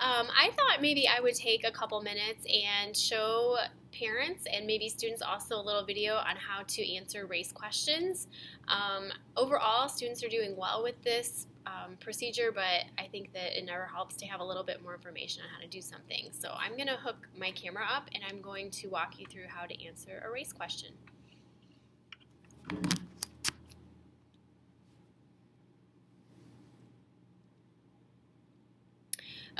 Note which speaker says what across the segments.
Speaker 1: I thought maybe I would take a couple minutes and show parents and maybe students also a little video on how to answer race questions. Overall, students are doing well with this procedure, but I think that it never helps to have a little bit more information on how to do something. So I'm going to hook my camera up and I'm going to walk you through how to answer a race question.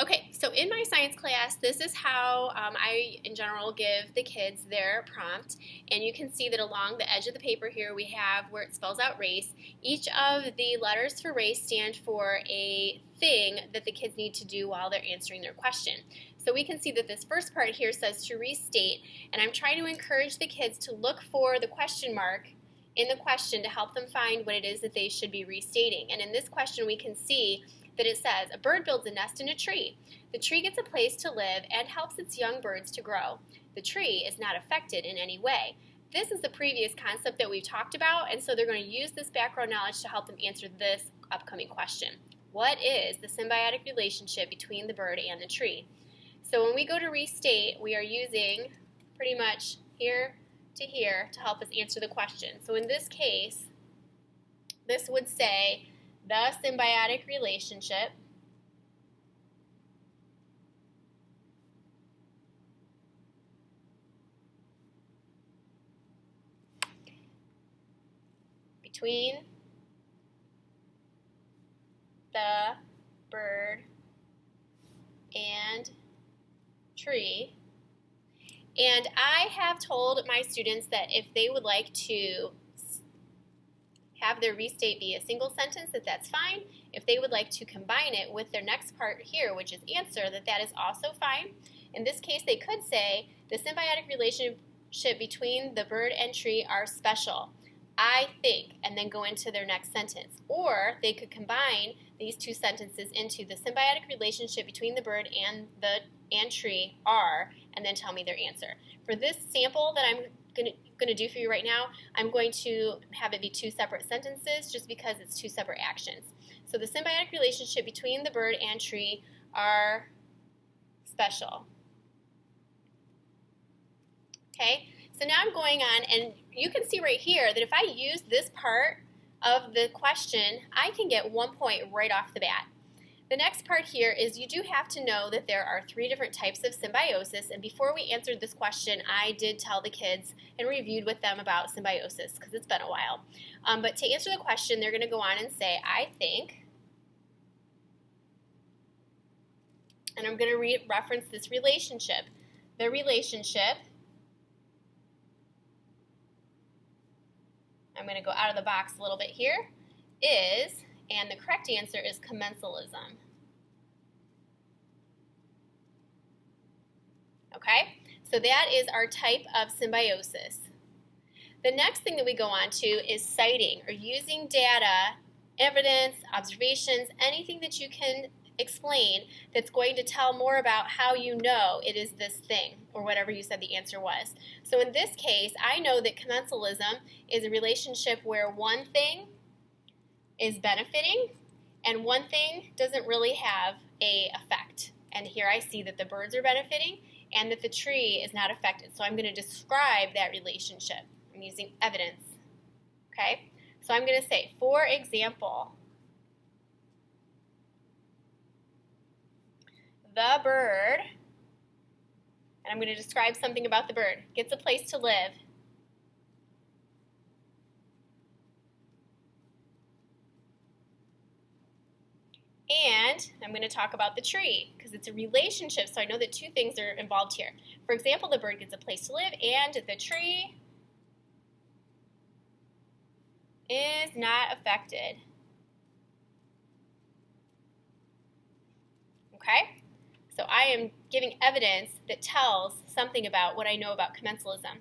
Speaker 1: Okay, so in my science class, this is how I, in general, give the kids their prompt. And you can see that along the edge of the paper here, we have where it spells out race. Each of the letters for race stand for a thing that the kids need to do while they're answering their question. So we can see that this first part here says to restate, and I'm trying to encourage the kids to look for the question mark in the question to help them find what it is that they should be restating. And in this question, we can see that it says, a bird builds a nest in a tree. The tree gets a place to live and helps its young birds to grow. The tree is not affected in any way. This is the previous concept that we've talked about, and so they're going to use this background knowledge to help them answer this upcoming question. What is the symbiotic relationship between the bird and the tree? So when we go to restate, we are using pretty much here to here to help us answer the question. So in this case, this would say, the symbiotic relationship between the bird and tree. And I have told my students that if they would like to have their restate be a single sentence, that's fine. If they would like to combine it with their next part here, which is answer, that is also fine. In this case, they could say, the symbiotic relationship between the bird and tree are special. I think, and then go into their next sentence. Or they could combine these two sentences into the symbiotic relationship between the bird and tree are, and then tell me their answer. For this sample that I'm going to do for you right now, I'm going to have it be two separate sentences just because it's two separate actions. So the symbiotic relationship between the bird and tree are special. Okay, so now I'm going on, and you can see right here that if I use this part of the question, I can get 1 point right off the bat. The next part here is you do have to know that there are 3 different types of symbiosis, and before we answered this question, I did tell the kids and reviewed with them about symbiosis because it's been a while. But to answer the question, they're going to go on and say, I think, and I'm going to reference this relationship. The relationship, I'm going to go out of the box a little bit here, is, and the correct answer is commensalism. Okay, so that is our type of symbiosis. The next thing that we go on to is citing, or using data, evidence, observations, anything that you can explain that's going to tell more about how you know it is this thing, or whatever you said the answer was. So in this case, I know that commensalism is a relationship where one thing is benefiting and one thing doesn't really have an effect. And here I see that the birds are benefiting and that the tree is not affected. So I'm going to describe that relationship. I'm using evidence. Okay? So I'm going to say, for example, the bird, and I'm going to describe something about the bird, gets a place to live. And I'm going to talk about the tree because it's a relationship, so I know that 2 things are involved here. For example, the bird gets a place to live and the tree is not affected. Okay? So I am giving evidence that tells something about what I know about commensalism.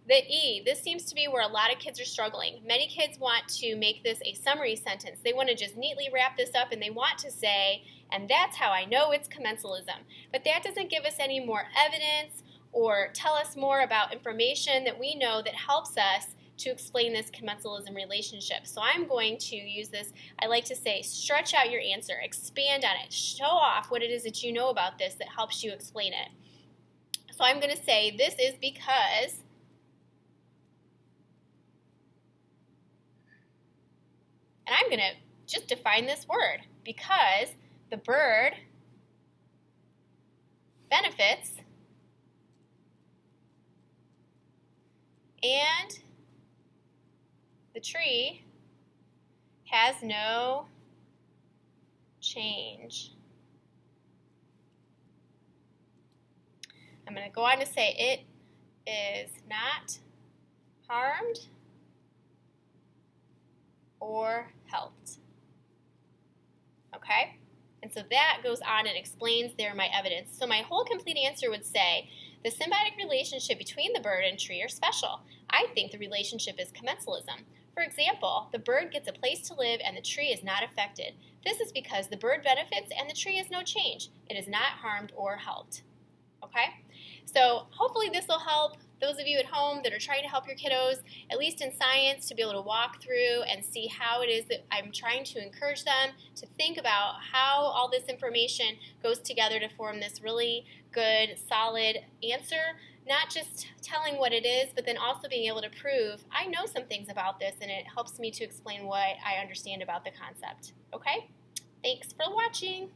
Speaker 1: The E, this seems to be where a lot of kids are struggling. Many kids want to make this a summary sentence. They want to just neatly wrap this up and they want to say, and that's how I know it's commensalism. But that doesn't give us any more evidence or tell us more about information that we know that helps us to explain this commensalism relationship. So I'm going to use this, I like to say, stretch out your answer, expand on it, show off what it is that you know about this that helps you explain it. So I'm going to say this is because and I'm going to just define this word, because the bird benefits and the tree has no change. I'm going to go on to say it is not harmed or helped. Okay? And so that goes on and explains there my evidence. So my whole complete answer would say, the symbiotic relationship between the bird and tree are special. I think the relationship is commensalism. For example, the bird gets a place to live and the tree is not affected. This is because the bird benefits and the tree has no change. It is not harmed or helped. Okay? So hopefully this will help those of you at home that are trying to help your kiddos, at least in science, to be able to walk through and see how it is that I'm trying to encourage them to think about how all this information goes together to form this really good, solid answer, not just telling what it is, but then also being able to prove I know some things about this and it helps me to explain what I understand about the concept. Okay? Thanks for watching.